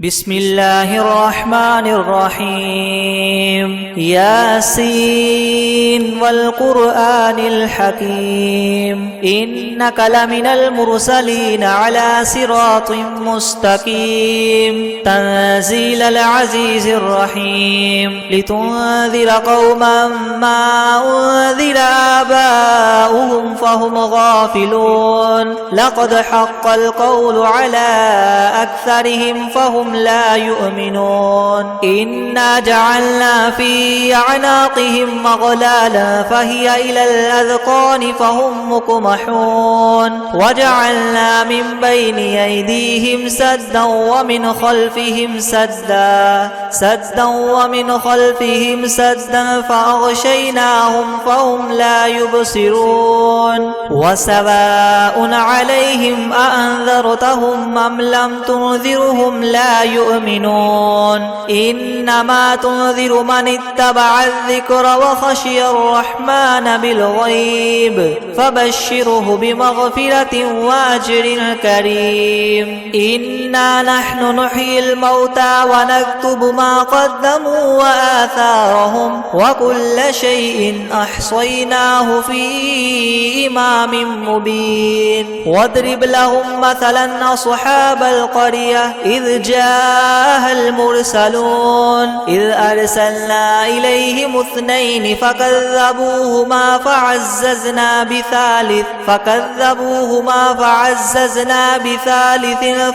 بسم الله الرحمن الرحيم ياسين والقرآن الحكيم إنك لمن المرسلين على صراط مستقيم تنزيل العزيز الرحيم لتنذر قوما ما أنذر آباؤهم فهم غافلون لقد حق القول على أكثرهم فهم لا يؤمنون إنا جعلنا في أعناقهم أغلالا فهي إلى الأذقان فهم مقمحون وجعلنا من بين أيديهم سدا ومن خلفهم سدا فأغشيناهم فهم لا يبصرون وسواء عليهم أأنذرتهم أم لم تنذرهم لا يؤمنون إنما تنذر من اتبع الذكر وخشي الرحمن بالغيب فبشره بمغفرة وأجر كريم إنا نحن نحيي الموتى ونكتب ما قدموا وآثارهم وكل شيء أحصيناه في إمام مبين واضرب لهم مثلا أصحاب القرية إذ جاءها المرسلون إذ أرسلنا إليهم اثنين فكذبوهما فعززنا بثالث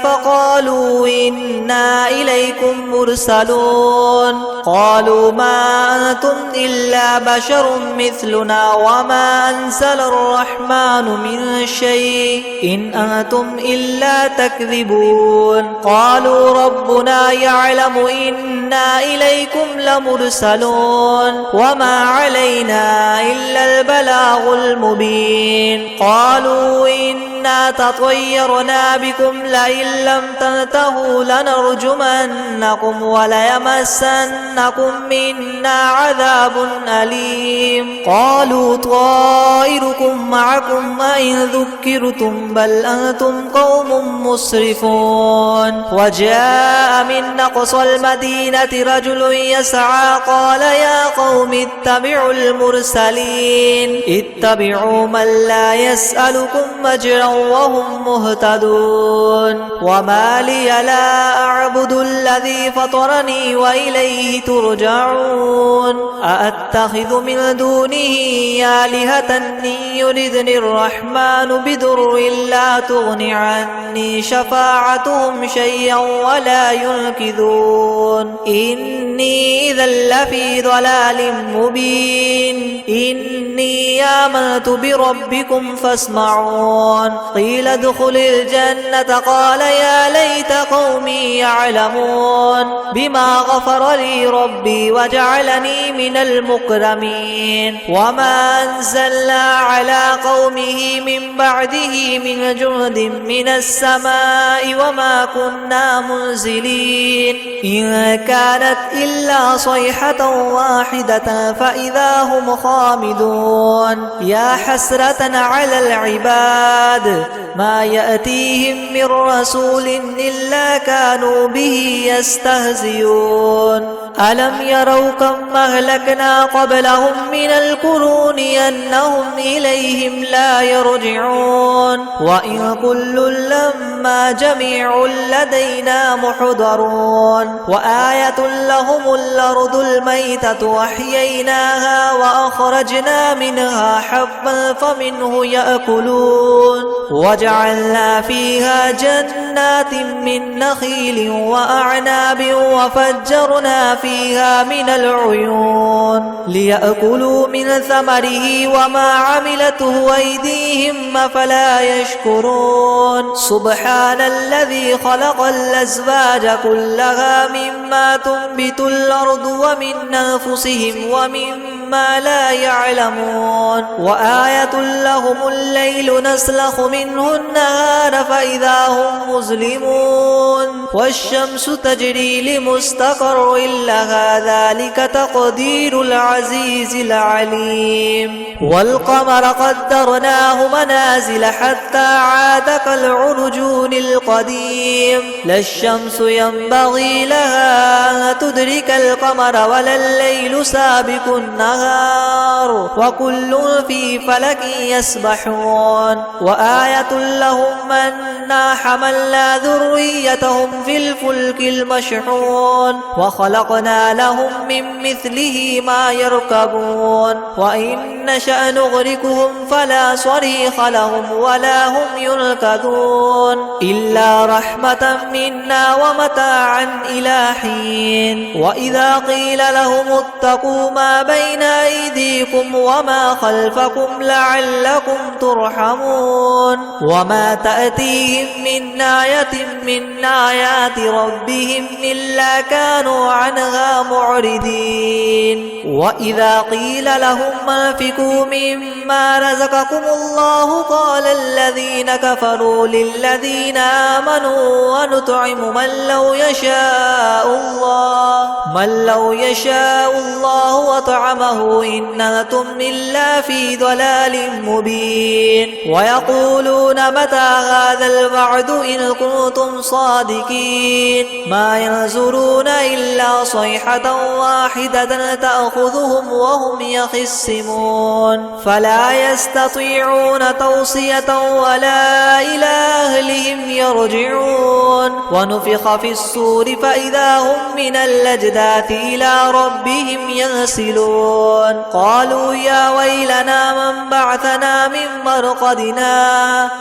فقالوا إنا إليكم مرسلون قالوا ما أنتم إلا بشر مثلنا وما أنزل الرحمن من شيء إن أنتم إلا تكذبون قالوا ربنا يعلم إنا إليكم لمرسلون وما علينا إلا البلاغ المبين قالوا إنا تطيرنا بكم لئن لم تنتهوا لنرجمنكم وليمسنكم منا عذاب أليم قالوا طائركم معكم أئن ذكرتم بل أنتم قوم مسرفون وجاء من أقصى المدينة رجل يسعى قال يا قوم اتبعوا المرسلين اتبعوا من لا يسألكم أجرا وهم مهتدون وما لي لا أعبد الذي فطرني وإليه ترجعون أأتخذ من دونه آلهة إن يردني الرحمن بضر لا تغن عني شفاعتهم شيئا ولا ينقذون إني إذا لفي ضلال مبين إني آمنت بربكم فاسمعون قيل ادخل الجنة قال يا ليت قومي يعلمون بما غفر لي ربي وجعلني من المكرمين وما أنزلنا على قومه من بعده من جند من السماء وما كنا منزلين إن كانت إلا صيحة واحدة فإذا هم خامدون يا حسرة على العباد ما يأتيهم من رسول إلا كانوا به يستهزئون ألم يروا كم أهلكنا قبلهم من القرون أنهم إليهم لا يرجعون وإن كل لما جميع لدينا محضرون وآية لهم الأرض الميتة وأحييناها وأخرجنا منها حبا فمنه يأكلون وجعلنا فيها جنات من نخيل وأعناب وفجرنا فيها من العيون ليأكلوا من ثمره وما عملته أيديهم أفلا يشكرون سبحان الذي خلق الأزواج كلها مما تنبت الأرض ومن أنفسهم ومما مما لا يعلمون وآية لهم الليل نسلخ منه النهار فإذا هم مظلمون والشمس تجري لمستقر لها ذلك تقدير العزيز العليم والقمر قدرناه منازل حتى عاد كالعرجون القديم لا الشمس ينبغي لها أن تدرك القمر ولا الليل سابق النهار وكل في فلك يسبحون وآية لهم أنا حملنا ذريتهم في الفلك المشحون وخلقنا لهم من مثله ما يركبون وإن نشأ نغرقهم فلا صريخ لهم ولا هم ينقذون إلا رحمة منا ومتاعا إلى حين وإذا قيل لهم اتقوا ما بين أيديكم وما خلفكم لعلكم ترحمون وما تأتيهم من آية من آيات ربهم إلا كانوا عنها معرضين وإذا قيل لهم انفقوا مما رزقكم الله قال الذين كفروا للذين آمنوا ونطعم من لو يشاء الله وطعمه إن أنتم إلا في ضلال مبين ويقولون متى هذا الوعد إن كنتم صادقين ما ينظرون إلا صيحة واحدة تأخذهم وهم يخصمون فلا يستطيعون توصية ولا إلى أهلهم يرجعون ونفخ في الصور فإذا هم من الأجداث إلى ربهم ينسلون قالوا يا ويلنا من بعثنا من مرقدنا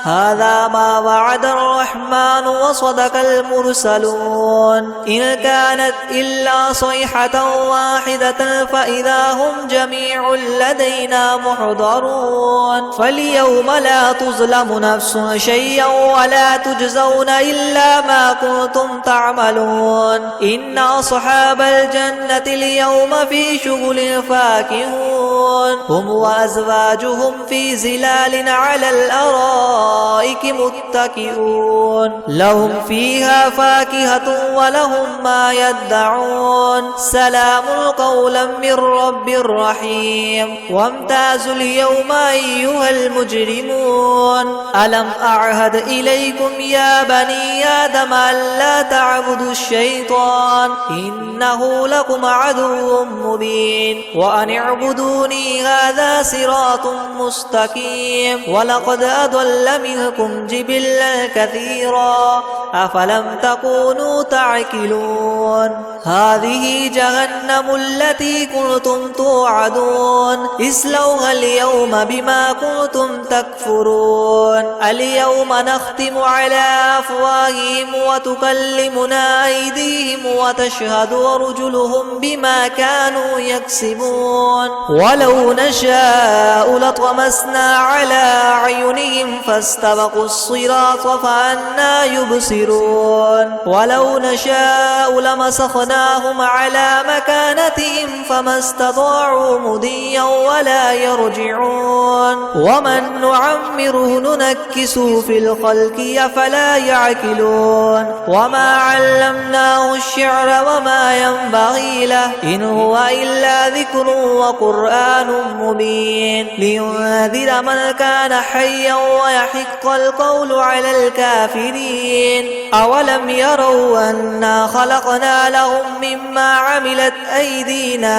هذا ما وعد الرحمن وصدق المرسلون إن كانت إلا صيحة واحدة فإذا هم جميع لدينا محضرون فاليوم لا تظلم نفس شيئا ولا تجزون إلا ما كنتم تعملون إن أصحاب الجنة اليوم في شغل فاكهون هم وأزواجهم في زلال على الأرائك متكئون لهم فيها فاكهة ولهم ما يدعون سلام قولا من رب رحيم وامتازوا اليوم أيها المجرمون ألم أعهد إليكم يا بني آدم ألا تعبدوا الشيطان إنه لكم عدو مبين وأن اعبدوني هذا صراط مستقيم ولقد أضل منكم جبلا كثيرا أفلم تكونوا تعقلون هذه جهنم التي كنتم توعدون اصلوها اليوم بما كنتم تكفرون اليوم نختم على أفواههم وتكلمنا أيديهم وتشهد أرجلهم بما كانوا يكسبون ولو نشاء لطمسنا على أعينهم فاستبقوا الصراط فأنى يبصرون ولو نشاء لمسخناهم على مكانتهم فما استطاعوا مضيا ولا يرجعون ومن نعمره ننكسه في الخلق أفلا يعقلون وما علمناه الشعر وما ينبغي له إن هو إلا ذكر وقرآن مبين لينذر من كان حيا ويحق القول على الكافرين أولم يروا أنا خلقنا لهم مما عملت أيدينا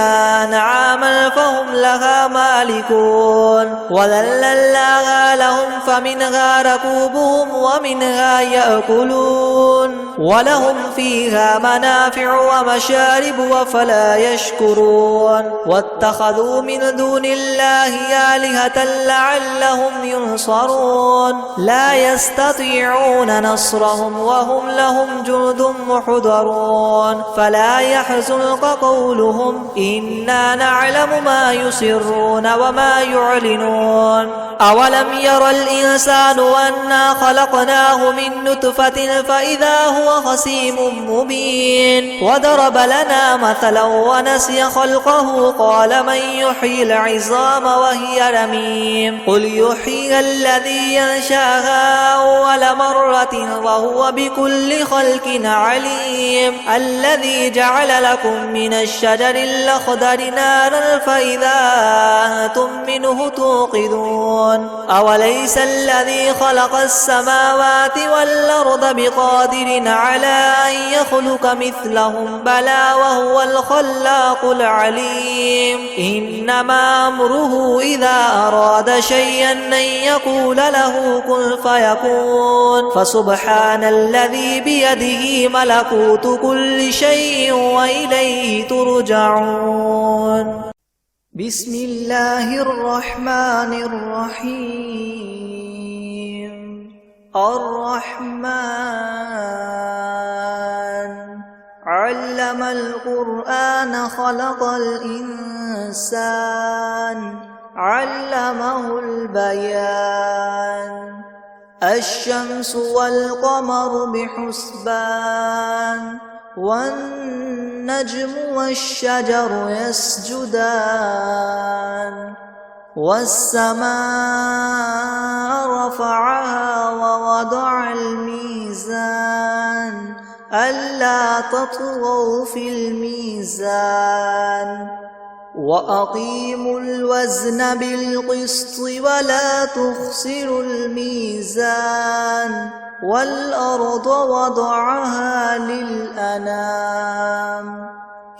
أنعاما فهم لها مالكون وذللناها لهم فمنها ركوبهم ومنها يأكلون ولهم فيها منافع ومشارب وفلا يشكرون واتخذوا من دون الله آلهة لعلهم ينصرون لا يستطيعون نصرهم وهم لهم جند محضرون فلا يحزنك قولهم إنا نعلم ما يسرون وما يعلنون أولم ير الإنسان أنا خلقناه من نطفة فإذا هو خصيم مبين مبين وضرب لنا مثلا ونسي خلقه قال من يحيي العظام وهي رميم قل يحييها الذي ينشأها أول مرة وهو بكل خلق عليم الذي جعل لكم من الشجر الأخضر نارا فإذا أنتم منه توقدون أوليس الذي خلق السماوات والأرض بقادر على أن يخلق مثلهم بلى وهو الخلاق العليم إنما أمره إذا أراد شيئا أن يقول له كن فيكون فسبحان الذي بيده ملكوت كل شيء وإليه ترجعون بسم الله الرحمن الرحيم الرحمن علم القرآن خلق الإنسان علمه البيان الشمس والقمر بحسبان والنجم والشجر يسجدان والسماء رفعها ووضع الميزان ألا تطغوا في الميزان وأقيموا الوزن بالقسط ولا تخسروا الميزان والأرض وضعها للأنام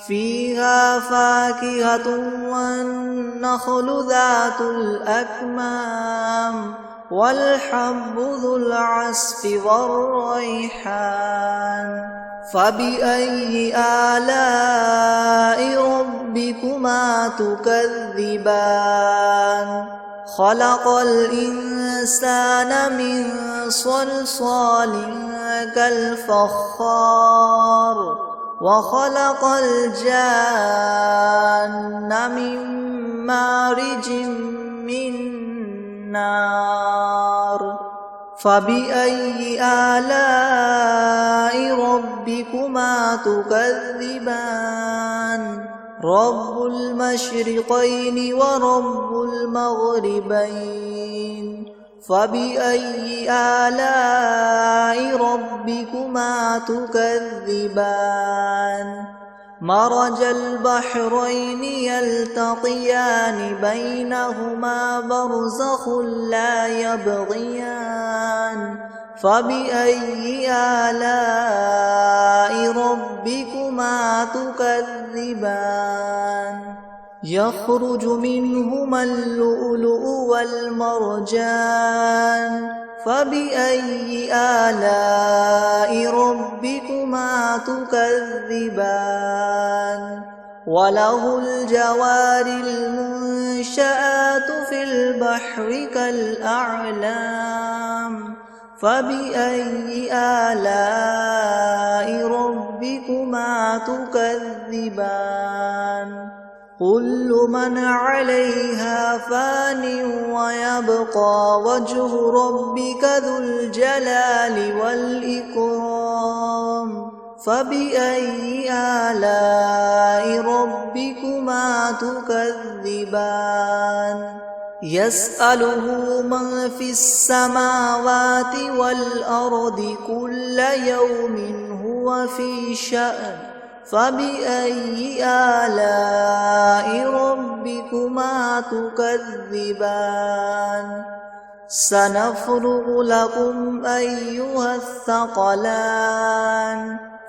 فيها فاكهة والنخل ذات الأكمام والحب ذو العصف والريحان فبأي آلاء ربكما تكذبان خلق الإنسان من صلصال كالفخار وخلق الجان من مارج من نار فبأي آلاء ربكما تكذبان رب المشرقين ورب المغربين فبأي آلاء ربكما تكذبان مرج البحرين يلتقيان بينهما برزخ لا يبغيان فبأي آلاء ربكما تكذبان يخرج منهما اللؤلؤ والمرجان فبأي آلاء ربكما تكذبان وله الجوار المنشآت في البحر كالأعلام فبأي آلاء ربكما تكذبان كل من عليها فان ويبقى وجه ربك ذو الجلال والإكرام فبأي آلاء ربكما تكذبان يسأله من في السماوات والأرض كل يوم هو في شأن فبأي آلاء ربكما تكذبان سنفرغ لكم أيها الثقلان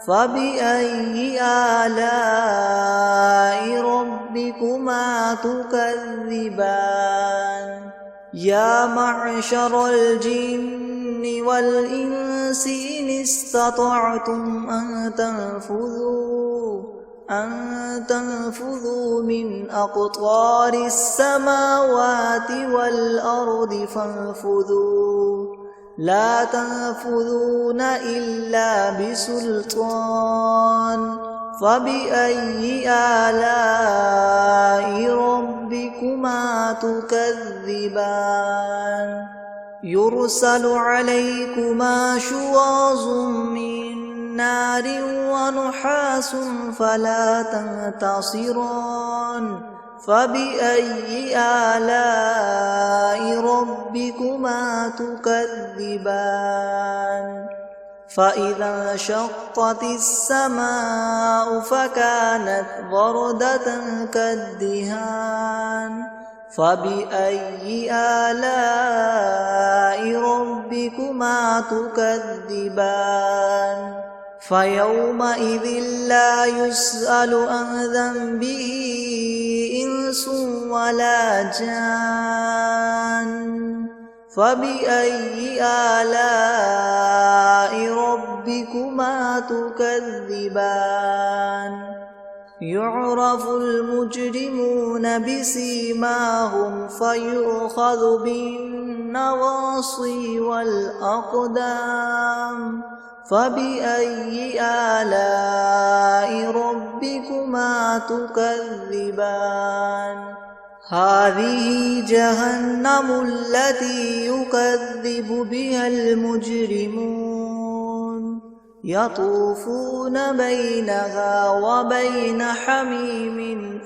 فبأي آلاء ربكما تكذبان يا معشر الجن والإنس إن استطعتم أن تنفذوا من أقطار السماوات والأرض فانفذوا لا تنفذون إلا بسلطان فبأي آلاء ربكما تكذبان يرسل عليكما شواظ من نار ونحاس فلا تنتصران فبأي آلاء ربكما تكذبان فإذا انشقت السماء فكانت وردة كالدهان فبأي آلاء ربكما تكذبان فيومئذ لا يسأل عن ذنبه إنس ولا جان فبأي آلاء ربكما تكذبان يعرف المجرمون بسيماهم فيؤخذ بالنواصي والأقدام فبأي آلاء ربكما تكذبان هذه جهنم التي يكذب بها المجرمون يطوفون بينها وبين حميم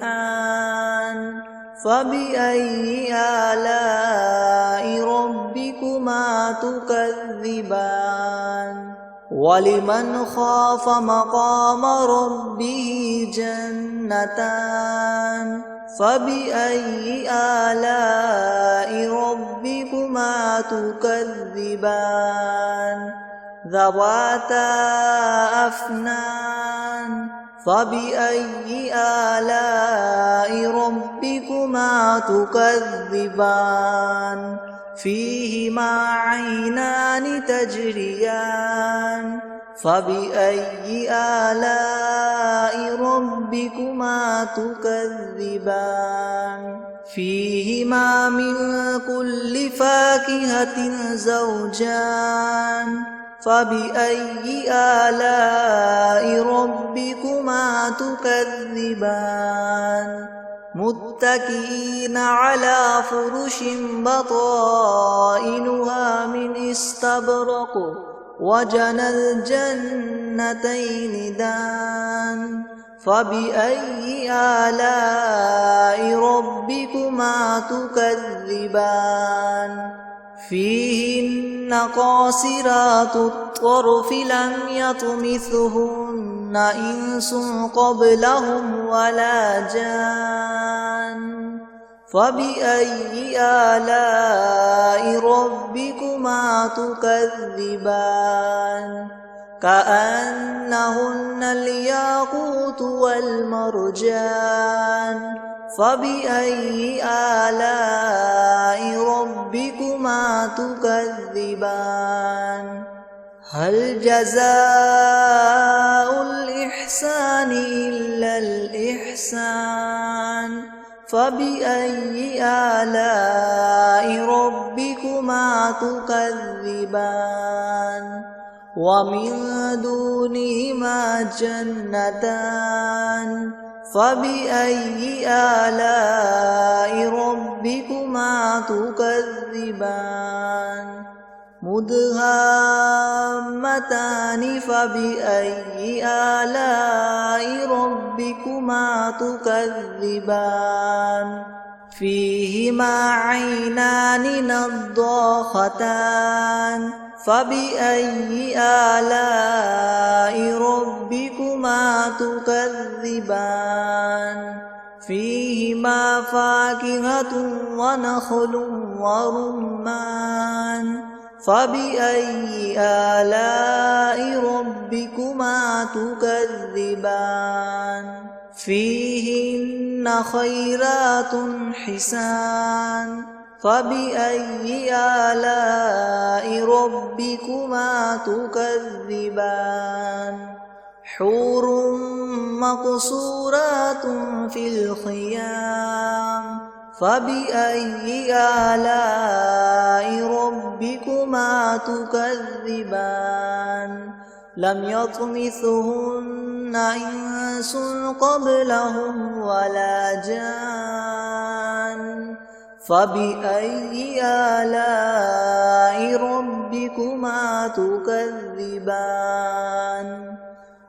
آن فبأي آلاء ربكما تكذبان ولمن خاف مقام ربه جنتان فبأي آلاء ربكما تكذبان ذواتا أفنان فبأي آلاء ربكما تكذبان فيهما عينان تجريان فبأي آلاء ربكما تكذبان فيهما من كل فاكهة زوجان فبأي آلاء ربكما تكذبان متكئين على فرش بطائنها من استبرق وجنى الجنتين دان فبأي آلاء ربكما تكذبان فيهن قاصرات الطرف لم يطمثهن إنس قبلهم ولا جان فبأي آلاء ربكما تكذبان كأنهن الياقوت والمرجان فبأي آلاء ربكما تكذبان هل جزاء الإحسان إلا الإحسان فبأي آلاء ربكما تكذبان ومن دونهما جنتان فبأي آلاء ربكما تكذبان مدهامتان فبأي آلاء ربكما تكذبان فيهما عينان نضاختان فبأي آلاء ربكما تكذبان فيهما فاكهة ونخل ورمان فبأي آلاء ربكما تكذبان فيهن خيرات حسان فبأي آلاء ربكما تكذبان حور مقصورات في الخيام فبأي آلاء ربكما تكذبان لم يطمثهن إنس قبلهم ولا جان فبأي آلاء ربكما تكذبان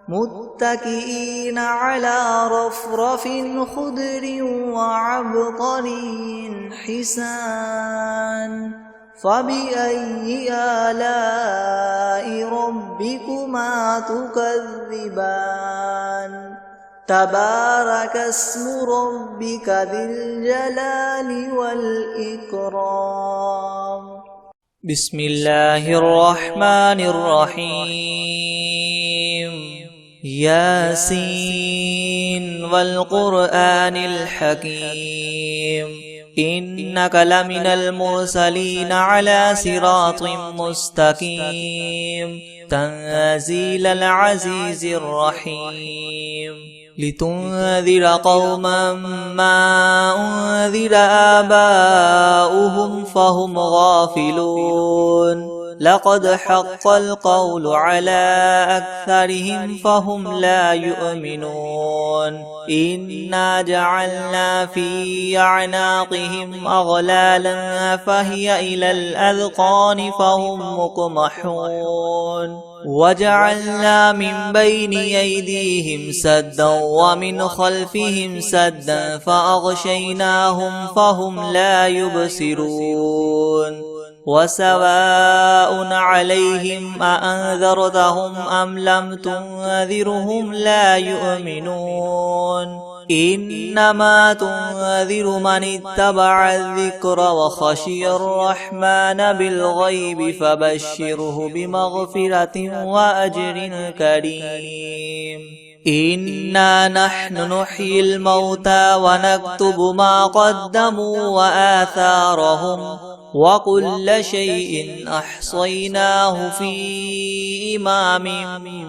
متكئين على رفرف خضر وعبقري حسان فبأي آلاء ربكما تكذبان تبارك اسم ربك ذي الجلال والإكرام بسم الله الرحمن الرحيم ياسين والقرآن الحكيم إنك لمن المرسلين على صراط مستقيم تنزيل العزيز الرحيم لتنذر قوما ما أنذر آباؤهم فهم غافلون لقد حق القول على أكثرهم فهم لا يؤمنون إنا جعلنا في أعناقهم أغلالا فهي إلى الأذقان فهم مقمحون وجعلنا من بين أيديهم سدا ومن خلفهم سدا فأغشيناهم فهم لا يبصرون وسواء عليهم أأنذرتهم أم لم تنذرهم لا يؤمنون إنما تنذر من اتبع الذكر وخشي الرحمن بالغيب فبشره بمغفرة وأجر كريم إنا نحن نحيي الموتى ونكتب ما قدموا وآثارهم وكل شيء أحصيناه في إمام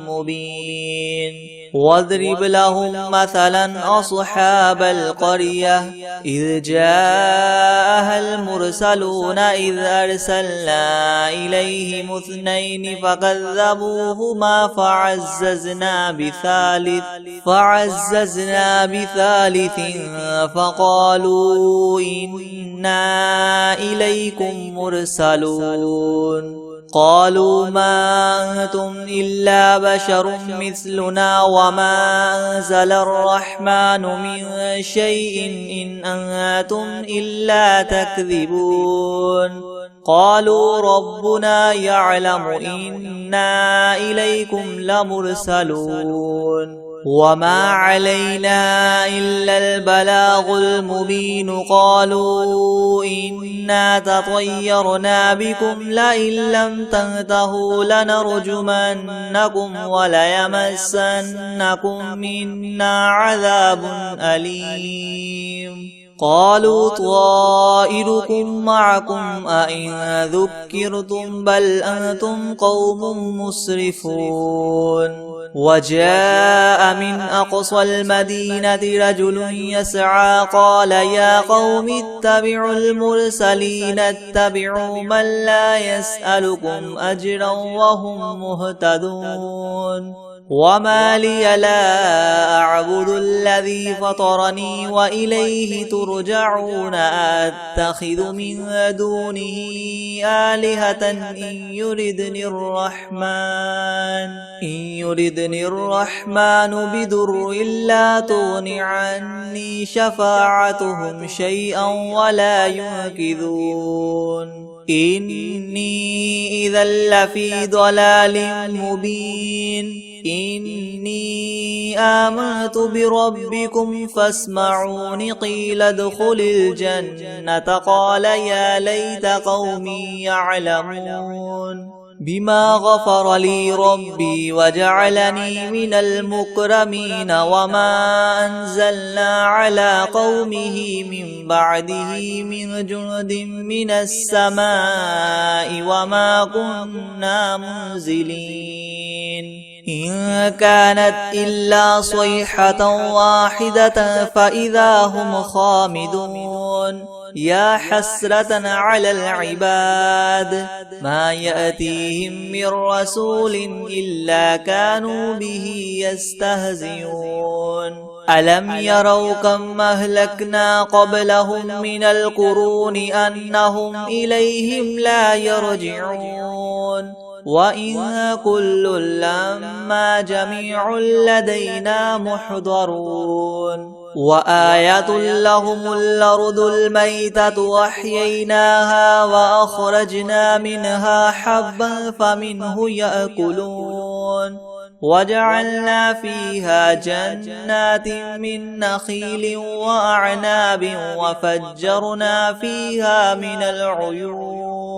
مبين واضرب لهم مثلا أصحاب القرية إذ جاءها المرسلون إذ أرسلنا إليهم اثنين فكذبوهما فعززنا بثالث فقالوا إنا إليكم مرسلون قالوا ما أنتم إلا بشر مثلنا وما أنزل الرحمن من شيء إن أنتم إلا تكذبون قالوا ربنا يعلم إنا إليكم لمرسلون وما علينا إلا البلاغ المبين قالوا إنا تطيرنا بكم لئن لم تنتهوا لنرجمنكم وليمسنكم منا عذاب أليم قالوا طائركم معكم أئن ذكرتم بل أنتم قوم مسرفون وجاء من أقصى المدينة رجل يسعى قال يا قوم اتبعوا المرسلين اتبعوا من لا يسألكم أجرا وهم مهتدون وما لي لا أعبد الذي فطرني وإليه ترجعون أتخذ من دونه آلهة إن يردني الرحمن بدر لا تغن عني شفاعتهم شيئا ولا ينقذون إني إذا لفي ضلال مبين إني آمنت بربكم فاسمعون قيل ادخل الجنة قال يا ليت قومي يعلمون بما غفر لي ربي وجعلني من المكرمين وما أنزلنا على قومه من بعده من جند من السماء وما كنا منزلين إن كانت إلا صيحة واحدة فإذا هم خامدون يا حسرة على العباد ما يأتيهم من رسول إلا كانوا به يستهزئون ألم يروا كم أهلكنا قبلهم من القرون أنهم إليهم لا يرجعون وإن كل لما جميع لدينا محضرون وآية لهم الأرض الميتة وأحييناها وأخرجنا منها حبا فمنه يأكلون وجعلنا فيها جنات من نخيل وأعناب وفجرنا فيها من العيون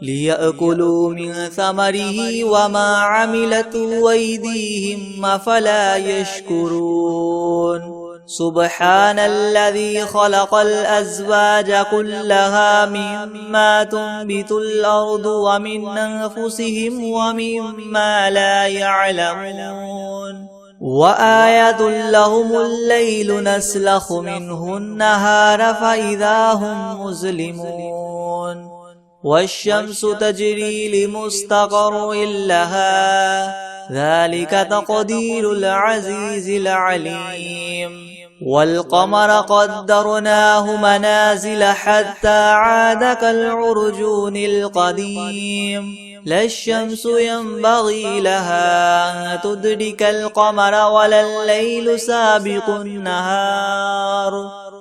ليأكلوا من ثمره وما عملته أيديهم أفلا يشكرون سبحان الذي خلق الأزواج كلها مما تنبت الأرض ومن أنفسهم ومما لا يعلمون وآية لهم الليل نسلخ منه النهار فإذا هم مظلمون والشمس تجري لمستقر لها ذلك تقدير العزيز العليم والقمر قدرناه منازل حتى عاد كالعرجون القديم لا الشمس ينبغي لها أن تدرك القمر ولا الليل سابق النهار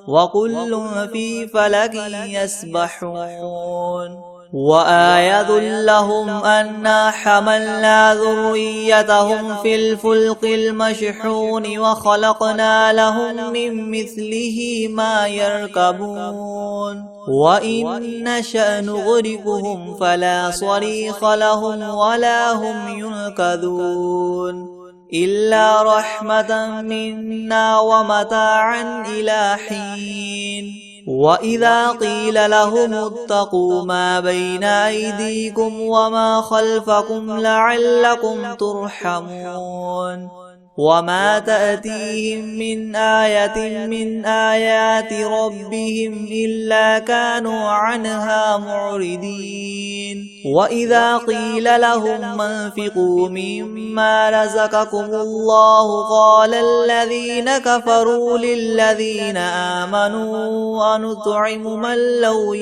وكل في فلك يسبحون وآية لهم أنا حملنا ذريتهم في الفلك المشحون وخلقنا لهم من مثله ما يركبون وإن نشأ نغرقهم فلا صريخ لهم ولا هم ينقذون إلا رحمة منا ومتاعا إلى حين وإذا قيل لهم اتقوا ما بين أيديكم وما خلفكم لعلكم ترحمون وما تأتيهم من آية من آيات ربهم إلا كانوا عنها معرضين وإذا قيل لهم انفقوا مما رزقكم الله قال الذين كفروا للذين آمنوا أنطعم من لو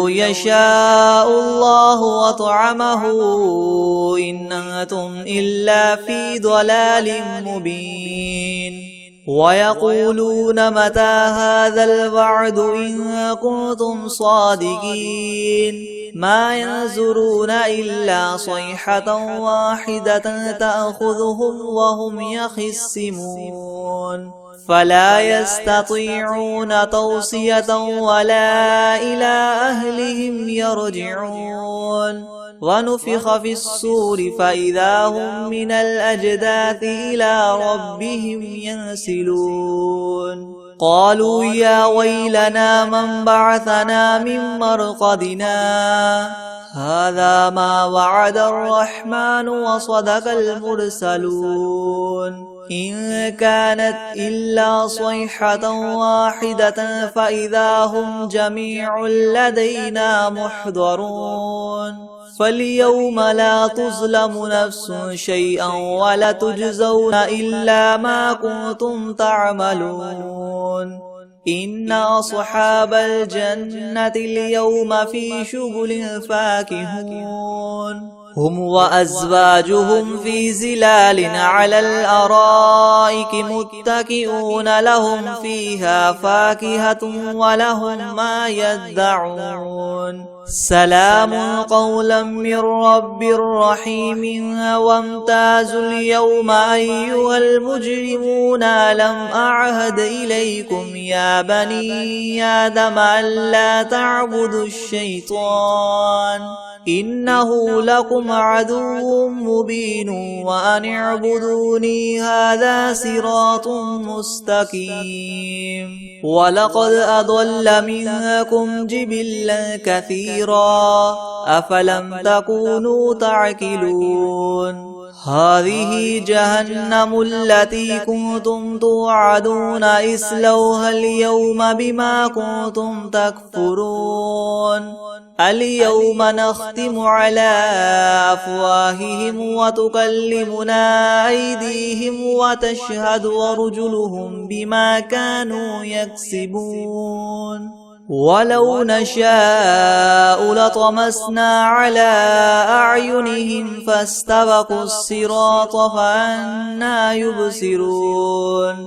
يشاء الله وطعمه إن أنتم إلا في ضلال مبين ويقولون متى هذا الوعد إن كنتم صادقين ما ينظرون إلا صيحة واحدة تأخذهم وهم يخصمون فلا يستطيعون توصية ولا إلى أهلهم يرجعون ونفخ في الصور فإذا هم من الأجداث إلى ربهم ينسلون قالوا يا ويلنا من بعثنا من مرقدنا هذا ما وعد الرحمن وصدق المرسلون إن كانت إلا صيحة واحدة فإذا هم جميع لدينا محضرون فاليوم لا تظلم نفس شيئا ولا تجزون إلا ما كنتم تعملون إن أصحاب الجنة اليوم في شغل فاكهون هم وأزواجهم في زلال على الأرائك متكئون لهم فيها فاكهة ولهم ما يدعون سلام قولا من رب رحيم وامتازوا اليوم أيها المجرمون ألم أعهد إليكم يا بني آدم ألا تعبدوا الشيطان إنه لكم عدو مبين وأن اعبدوني هذا صراط مستقيم ولقد أضل منكم جبلا كثيرا أفلم تكونوا تعقلون هذه جهنم التي كنتم توعدون اصلوها اليوم بما كنتم تكفرون اليوم نختم على أفواههم وتكلمنا أيديهم وتشهد أرجلهم بما كانوا يكسبون ولو نشاء لطمسنا على أعينهم فاستبقوا الصراط فأنى يبصرون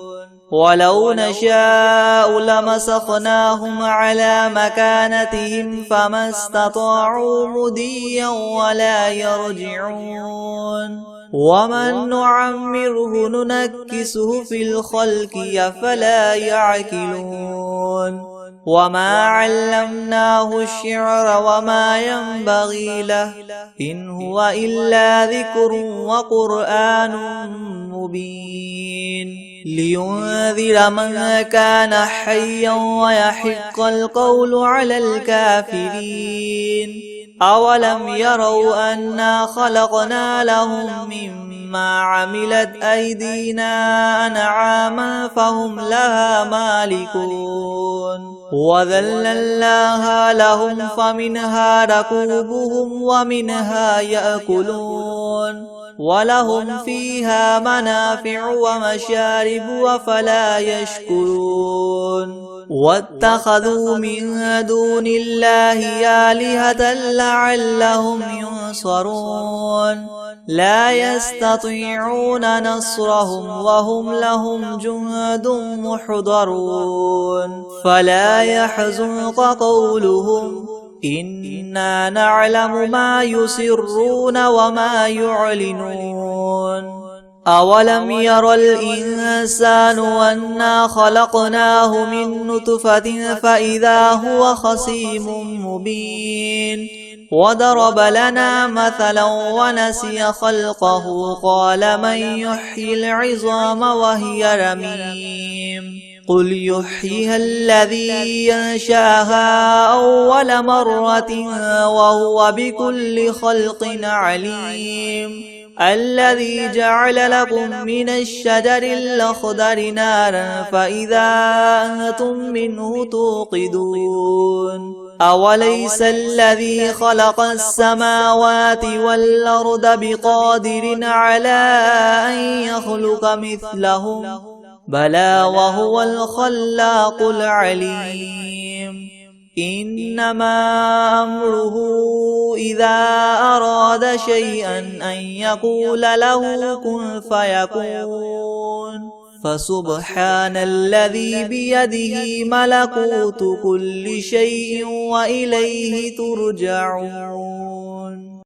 ولو نشاء لمسخناهم على مكانتهم فما استطاعوا مضيا ولا يرجعون ومن نعمره ننكسه في الخلق أفلا يعقلون وما علمناه الشعر وما ينبغي له إن هو إلا ذكر وقرآن مبين لينذر من كان حيا ويحق القول على الكافرين أولم يروا أنا خلقنا لهم مما عملت أيدينا أنعاما فهم لها مالكون وذللناها لهم فمنها ركوبهم ومنها يأكلون ولهم فيها منافع ومشارب وفلا يشكرون واتخذوا من دون الله آلهة لعلهم ينصرون لا يستطيعون نصرهم وهم لهم جند محضرون فلا يحزنك قولهم إنا نعلم ما يسرون وما يعلنون أولم ير الإنسان أنا خلقناه من نطفة فإذا هو خصيم مبين وضرب لنا مثلا ونسي خلقه قال من يحيي العظام وهي رميم قل يحييها الذي ينشأها أول مرة وهو بكل خلق عليم الذي جعل لكم من الشجر الأخضر نارا فإذا أنتم منه توقدون أوليس الذي خلق السماوات والأرض بقادر على أن يخلق مثلهم بلى وهو الخلاق العليم إنما أمره إذا أراد شيئا أن يقول له كن فيكون فسبحان الذي بيده ملكوت كل شيء وإليه ترجعون.